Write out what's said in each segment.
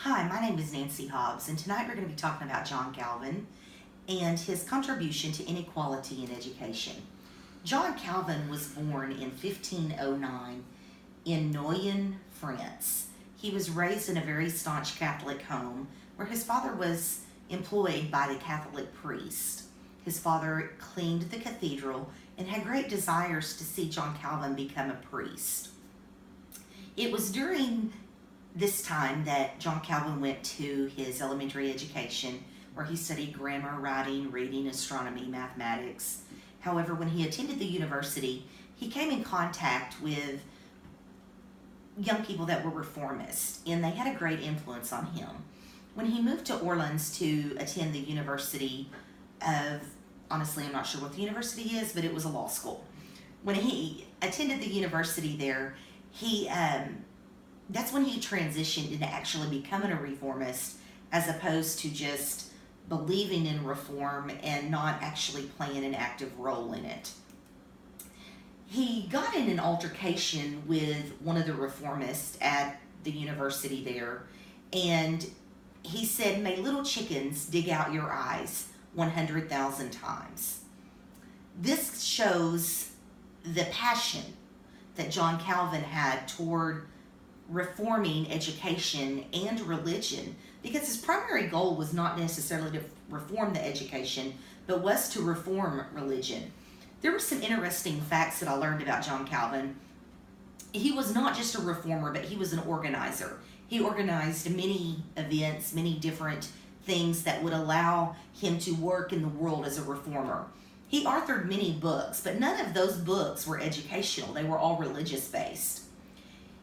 Hi, my name is Nancy Hobbs, and tonight we're going to be talking about John Calvin and his contribution to inequality in education. John Calvin was born in 1509 in Noyon, France. He was raised in a very staunch Catholic home where his father was employed by the Catholic priest. His father cleaned the cathedral and had great desires to see John Calvin become a priest. It was during this time that John Calvin went to his elementary education where he studied grammar, writing, reading, astronomy, mathematics. However, when he attended the university, he came in contact with young people that were reformists, and they had a great influence on him. When he moved to Orleans to attend the University of, honestly, I'm not sure what the university is, but it was a law school. When he attended the university there, that's when he transitioned into actually becoming a reformist as opposed to just believing in reform and not actually playing an active role in it. He got in an altercation with one of the reformists at the university there, and he said, "May little chickens dig out your eyes 100,000 times." This shows the passion that John Calvin had toward reforming education and religion, because his primary goal was not necessarily to reform the education, but was to reform religion. There were some interesting facts that I learned about John Calvin. He was not just a reformer, but he was an organizer. He organized many events, many different things that would allow him to work in the world as a reformer. He authored many books, but none of those books were educational. They were all religious based.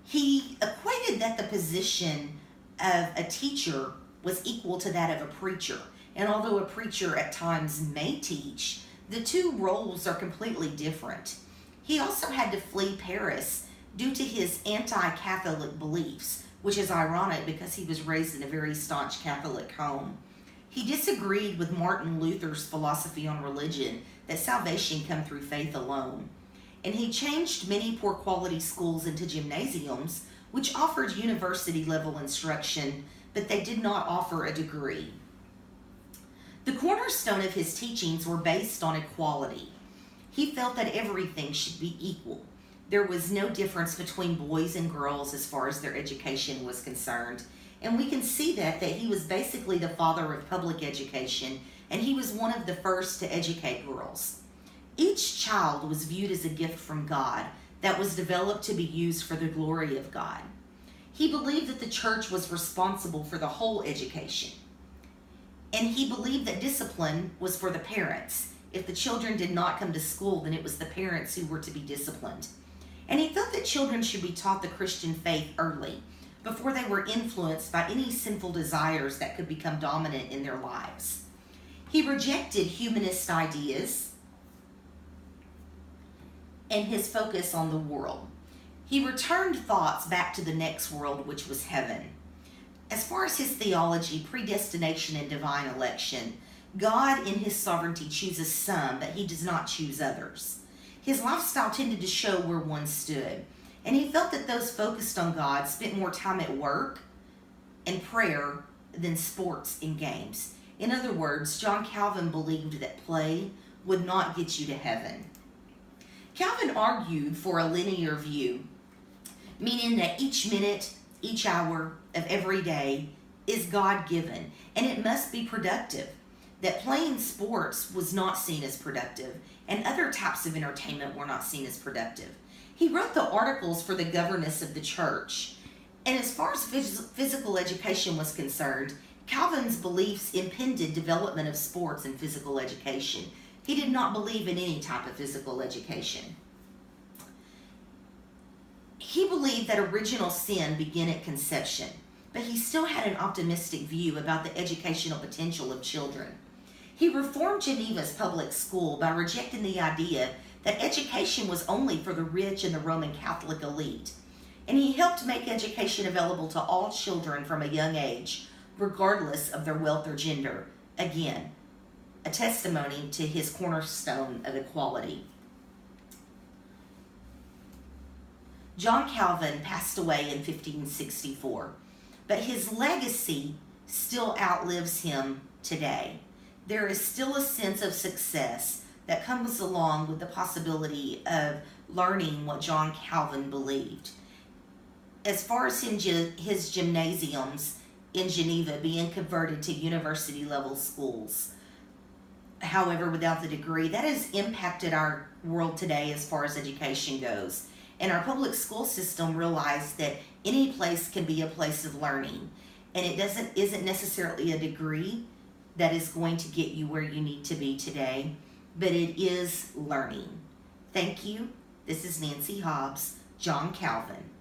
He equated that the position of a teacher was equal to that of a preacher. And although a preacher at times may teach, the two roles are completely different. He also had to flee Paris due to his anti-Catholic beliefs, which is ironic because he was raised in a very staunch Catholic home. He disagreed with Martin Luther's philosophy on religion, that salvation come through faith alone. And he changed many poor quality schools into gymnasiums, which offered university level instruction, but they did not offer a degree. The cornerstone of his teachings were based on equality. He felt that everything should be equal. There was no difference between boys and girls as far as their education was concerned. And we can see that he was basically the father of public education, and he was one of the first to educate girls. Each child was viewed as a gift from God that was developed to be used for the glory of God. He believed that the church was responsible for the whole education. And he believed that discipline was for the parents. If the children did not come to school, then it was the parents who were to be disciplined. And he felt that children should be taught the Christian faith early, before they were influenced by any sinful desires that could become dominant in their lives. He rejected humanist ideas and his focus on the world. He returned thoughts back to the next world, which was heaven. As far as his theology, predestination, and divine election, God in his sovereignty chooses some, but he does not choose others. His lifestyle tended to show where one stood, and he felt that those focused on God spent more time at work and prayer than sports and games. In other words, John Calvin believed that play would not get you to heaven. Calvin argued for a linear view, meaning that each minute, each hour of every day is God-given, and it must be productive. That playing sports was not seen as productive, and other types of entertainment were not seen as productive. He wrote the articles for the governance of the church, and as far as physical education was concerned, Calvin's beliefs impeded development of sports and physical education. He did not believe in any type of physical education. He believed that original sin began at conception, but he still had an optimistic view about the educational potential of children. He reformed Geneva's public school by rejecting the idea that education was only for the rich and the Roman Catholic elite. And he helped make education available to all children from a young age, regardless of their wealth or gender. Again, a testimony to his cornerstone of equality. John Calvin passed away in 1564. but his legacy still outlives him today. There is still a sense of success that comes along with the possibility of learning what John Calvin believed. As far as his gymnasiums in Geneva being converted to university level schools, however, without the degree, that has impacted our world today as far as education goes. And our public school system realized that any place can be a place of learning, and it isn't necessarily a degree that is going to get you where you need to be today, but it is learning. Thank you. This is Nancy Hobbs, John Calvin.